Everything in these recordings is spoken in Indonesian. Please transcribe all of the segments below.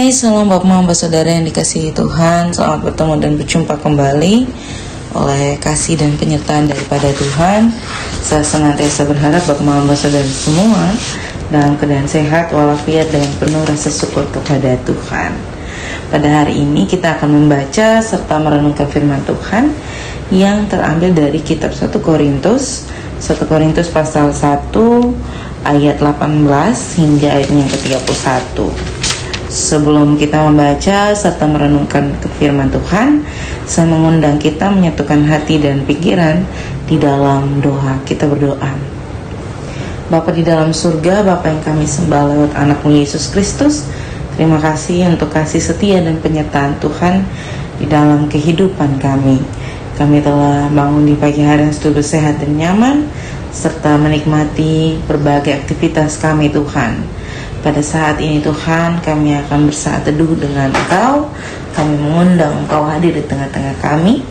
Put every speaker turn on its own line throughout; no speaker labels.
Hai, salam Bapak Mama Saudara yang dikasihi Tuhan. Selamat bertemu dan berjumpa kembali oleh kasih dan penyertaan daripada Tuhan. Saya senantiasa berharap Bapak Mama Saudara semua dalam keadaan sehat walafiat dengan penuh rasa syukur kepada Tuhan. Pada hari ini kita akan membaca serta merenungkan firman Tuhan yang terambil dari kitab 1 Korintus pasal 1 ayat 18 hingga ayatnya yang ke-31. Sebelum kita membaca serta merenungkan firman Tuhan, saya mengundang kita menyatukan hati dan pikiran di dalam doa. Kita berdoa. Bapa di dalam surga, Bapa yang kami sembah lewat anak-Mu Yesus Kristus, terima kasih untuk kasih setia dan penyertaan Tuhan di dalam kehidupan kami. Kami telah bangun di pagi hari yang selalu sehat dan nyaman, serta menikmati berbagai aktivitas kami Tuhan. Pada saat ini Tuhan, kami akan bersaat teduh dengan Engkau. Kami mengundang Engkau hadir di tengah-tengah kami,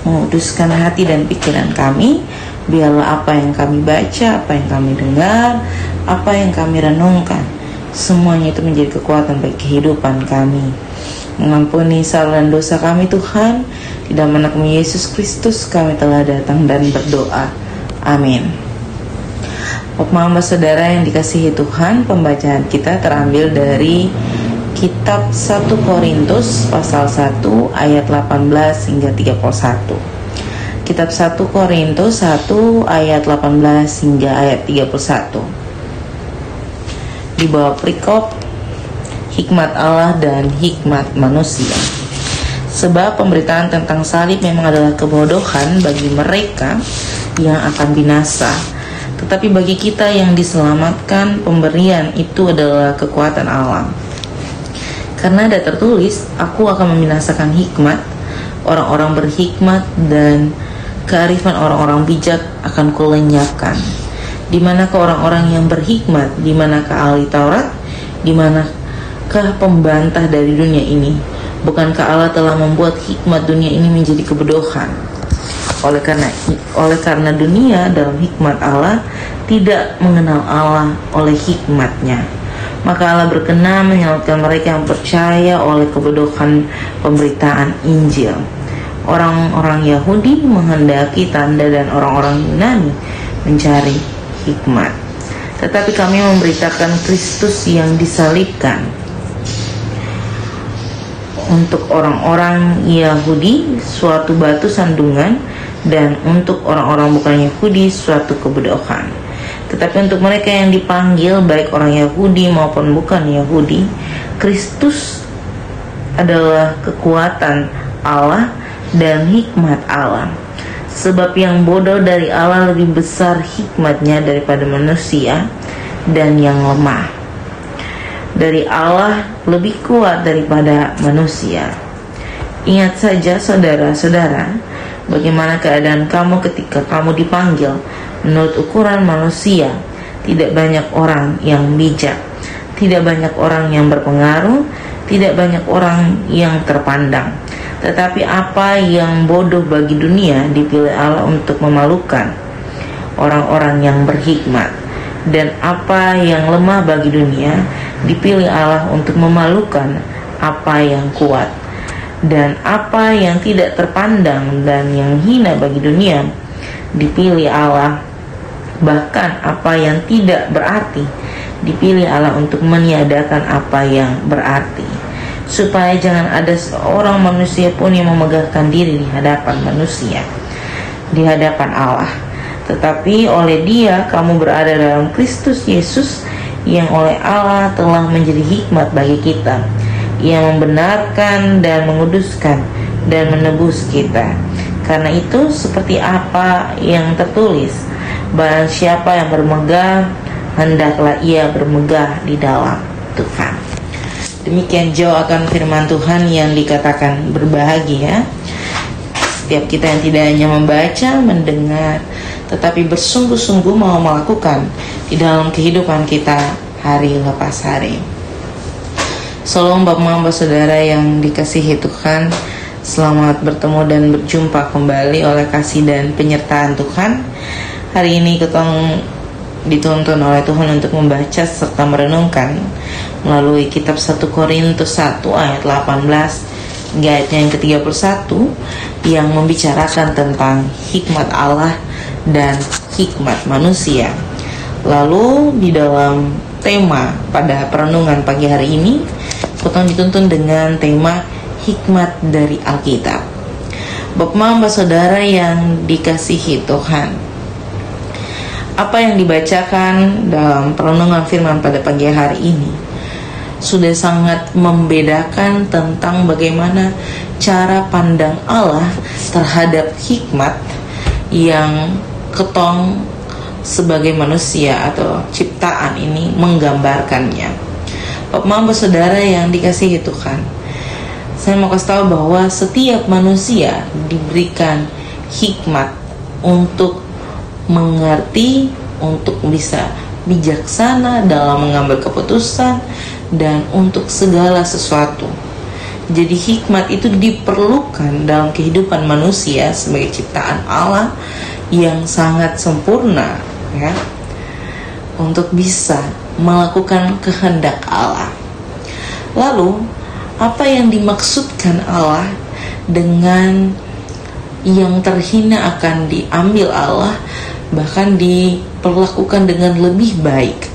menguduskan hati dan pikiran kami. Biarlah apa yang kami baca, apa yang kami dengar, apa yang kami renungkan, semuanya itu menjadi kekuatan bagi kehidupan kami. Mengampuni salah dan dosa kami Tuhan. Di dalam anak-Mu Yesus Kristus kami telah datang dan berdoa. Amin. Bapak Mama Saudara yang dikasihi Tuhan, pembacaan kita terambil dari kitab 1 Korintus pasal 1 ayat 18 hingga 31. Kitab 1 Korintus 1 ayat 18 hingga ayat 31. Di bawah perikop hikmat Allah dan hikmat manusia. Sebab pemberitaan tentang salib memang adalah kebodohan bagi mereka yang akan binasa, tetapi bagi kita yang diselamatkan, pemberian itu adalah kekuatan Allah. Karena ada tertulis, aku akan membinasakan hikmat, orang-orang berhikmat, dan kearifan orang-orang bijak akan kulenyapkan. Di manakah orang-orang yang berhikmat? Di manakah ahli Taurat? Di manakah pembantah dari dunia ini? Bukankah Allah telah membuat hikmat dunia ini menjadi kebodohan? Oleh karena dunia dalam hikmat Allah tidak mengenal Allah oleh hikmatnya, maka Allah berkenan menyelamatkan mereka yang percaya oleh kebodohan pemberitaan Injil. Orang-orang Yahudi menghendaki tanda dan orang-orang Yunani mencari hikmat, tetapi kami memberitakan Kristus yang disalibkan. Untuk orang-orang Yahudi suatu batu sandungan, dan untuk orang-orang bukan Yahudi suatu kebodohan. Tetapi untuk mereka yang dipanggil, baik orang Yahudi maupun bukan Yahudi, Kristus adalah kekuatan Allah dan hikmat Allah. Sebab yang bodoh dari Allah lebih besar hikmatnya daripada manusia, dan yang lemah dari Allah lebih kuat daripada manusia. Ingat saja saudara-saudara, bagaimana keadaan kamu ketika kamu dipanggil. Menurut ukuran manusia, tidak banyak orang yang bijak, tidak banyak orang yang berpengaruh, tidak banyak orang yang terpandang. Tetapi apa yang bodoh bagi dunia dipilih Allah untuk memalukan orang-orang yang berhikmat, dan apa yang lemah bagi dunia dipilih Allah untuk memalukan apa yang kuat. Dan apa yang tidak terpandang dan yang hina bagi dunia dipilih Allah, bahkan apa yang tidak berarti dipilih Allah untuk meniadakan apa yang berarti, supaya jangan ada seorang manusia pun yang memegahkan diri di hadapan manusia, di hadapan Allah. Tetapi oleh Dia kamu berada dalam Kristus Yesus, yang oleh Allah telah menjadi hikmat bagi kita. Ia membenarkan dan menguduskan dan menebus kita. Karena itu, seperti apa yang tertulis, barang siapa yang bermegah, hendaklah ia bermegah di dalam Tuhan. Demikian jauh akan firman Tuhan yang dikatakan berbahagia setiap kita yang tidak hanya membaca, mendengar, tetapi bersungguh-sungguh mau melakukan di dalam kehidupan kita hari lepas hari. Salam Bapak Mama Saudara yang dikasihi Tuhan, selamat bertemu dan berjumpa kembali oleh kasih dan penyertaan Tuhan. Hari ini kita dituntun oleh Tuhan untuk membaca serta merenungkan melalui kitab 1 Korintus 1 ayat 18 hingga ayatnya yang ke-31 yang membicarakan tentang hikmat Allah dan hikmat manusia. Lalu di dalam tema pada perenungan pagi hari ini, kita dituntun dengan tema hikmat dari Alkitab. Bapak saudara yang dikasihi Tuhan, apa yang dibacakan dalam perenungan firman pada pagi hari ini sudah sangat membedakan tentang bagaimana cara pandang Allah terhadap hikmat yang ketong sebagai manusia atau ciptaan ini menggambarkannya. Bapak saudara yang dikasihi Tuhan, saya mau kasih tahu bahwa setiap manusia diberikan hikmat untuk mengerti, untuk bisa bijaksana dalam mengambil keputusan dan untuk segala sesuatu. Jadi hikmat itu diperlukan dalam kehidupan manusia sebagai ciptaan Allah yang sangat sempurna, ya, untuk bisa melakukan kehendak Allah. Lalu apa yang dimaksudkan Allah dengan yang terhina akan diambil Allah, bahkan diperlakukan dengan lebih baik?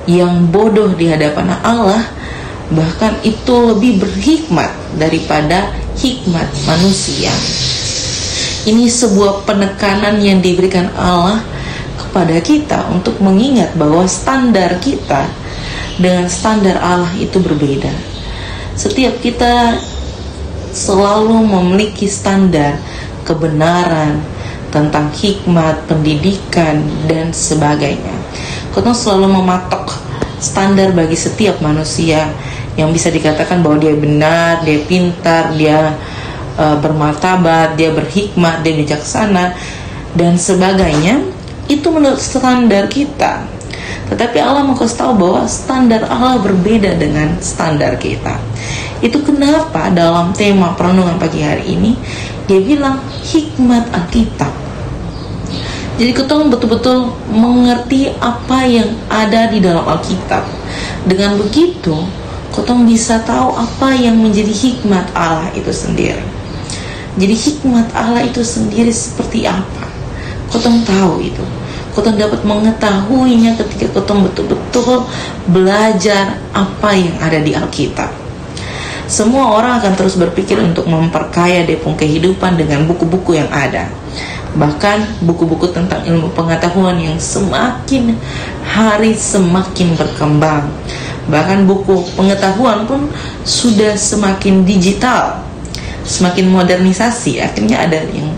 Yang bodoh di hadapan Allah bahkan itu lebih berhikmat daripada hikmat manusia. Ini sebuah penekanan yang diberikan Allah kepada kita untuk mengingat bahwa standar kita dengan standar Allah itu berbeda. Setiap kita selalu memiliki standar kebenaran tentang hikmat, pendidikan, dan sebagainya. Kita selalu mematok standar bagi setiap manusia yang bisa dikatakan bahwa dia benar, dia pintar, dia bermartabat, dia berhikmat, dia bijaksana, dan sebagainya. Itu menurut standar kita. Tetapi Allah mau kasih tahu bahwa standar Allah berbeda dengan standar kita. Itu kenapa dalam tema perenungan pagi hari ini dia bilang hikmat Alkitab. Jadi kita betul-betul mengerti apa yang ada di dalam Alkitab. Dengan begitu, kita bisa tahu apa yang menjadi hikmat Allah itu sendiri. Jadi hikmat Allah itu sendiri seperti apa? Kita tahu itu. Kita dapat mengetahuinya ketika kita betul-betul belajar apa yang ada di Alkitab. Semua orang akan terus berpikir untuk memperkaya depung kehidupan dengan buku-buku yang ada. Bahkan buku-buku tentang ilmu pengetahuan yang semakin hari semakin berkembang. Bahkan buku pengetahuan pun sudah semakin digital, semakin modernisasi. Akhirnya ada yang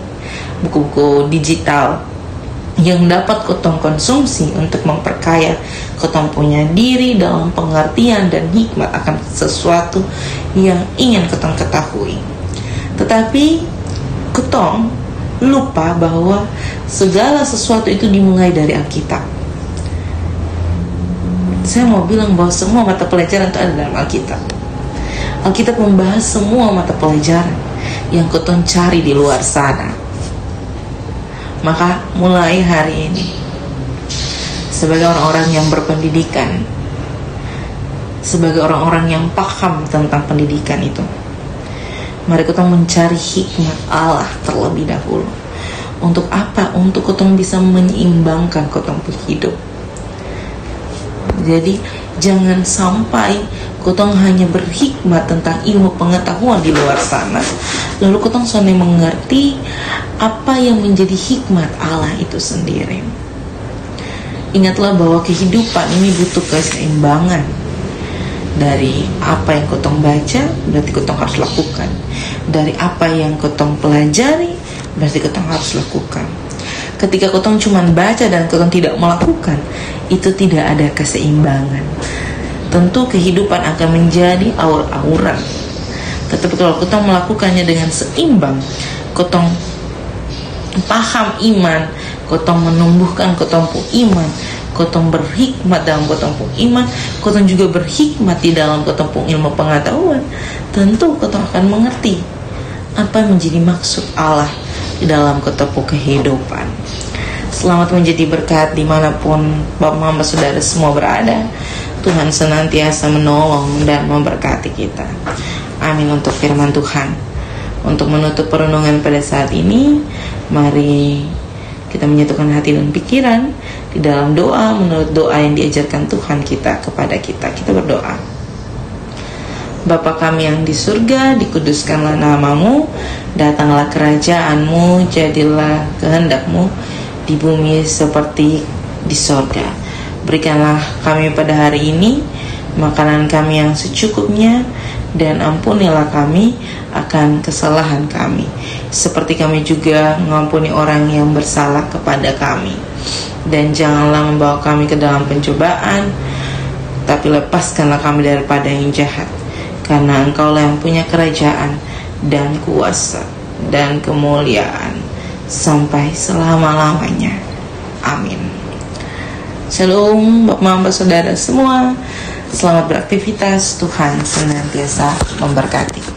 buku-buku digital yang dapat kotong konsumsi untuk memperkaya kotong punya diri dalam pengertian dan hikmat akan sesuatu yang ingin kotong ketahui. Tetapi kotong lupa bahwa segala sesuatu itu dimulai dari Alkitab. Saya mau bilang bahwa semua mata pelajaran itu ada dalam Alkitab. Alkitab membahas semua mata pelajaran yang kotong cari di luar sana. Maka mulai hari ini, sebagai orang-orang yang berpendidikan, sebagai orang-orang yang paham tentang pendidikan itu, mari kita mencari hikmat Allah terlebih dahulu. Untuk apa? Untuk kita bisa menyeimbangkan kita hidup. Jadi jangan sampai kita hanya berhikmat tentang ilmu pengetahuan di luar sana, lalu kita hanya mengerti apa yang menjadi hikmat Allah itu sendiri. Ingatlah bahwa kehidupan ini butuh keseimbangan. Dari apa yang kotong baca, berarti kotong harus lakukan. Dari apa yang kotong pelajari, berarti kotong harus lakukan. Ketika kotong cuma baca dan kotong tidak melakukan, itu tidak ada keseimbangan. Tentu kehidupan akan menjadi aur-auran. Tetapi kalau kotong melakukannya dengan seimbang, kotong paham iman, kotong menumbuhkan kotong iman, kotong berhikmat dalam kotong iman, kotong juga berhikmat di dalam kotong ilmu pengetahuan, tentu kotong akan mengerti apa menjadi maksud Allah di dalam kotong kehidupan. Selamat menjadi berkat dimanapun Bapak Mama Saudara semua berada. Tuhan senantiasa menolong dan memberkati kita. Amin untuk firman Tuhan. Untuk menutup perenungan pada saat ini, mari kita menyatukan hati dan pikiran di dalam doa menurut doa yang diajarkan Tuhan kita kepada kita. Kita berdoa. Bapa kami yang di surga, dikuduskanlah namamu, datanglah kerajaanmu, jadilah kehendakmu di bumi seperti di sorga. Berikanlah kami pada hari ini makanan kami yang secukupnya, dan ampunilah kami akan kesalahan kami, seperti kami juga mengampuni orang yang bersalah kepada kami. Dan janganlah membawa kami ke dalam pencobaan, tapi lepaskanlah kami daripada yang jahat. Karena Engkaulah yang punya kerajaan dan kuasa dan kemuliaan sampai selama-lamanya. Amin. Shalom Bapak Mama Saudara semua. Selamat beraktivitas. Tuhan senantiasa memberkati.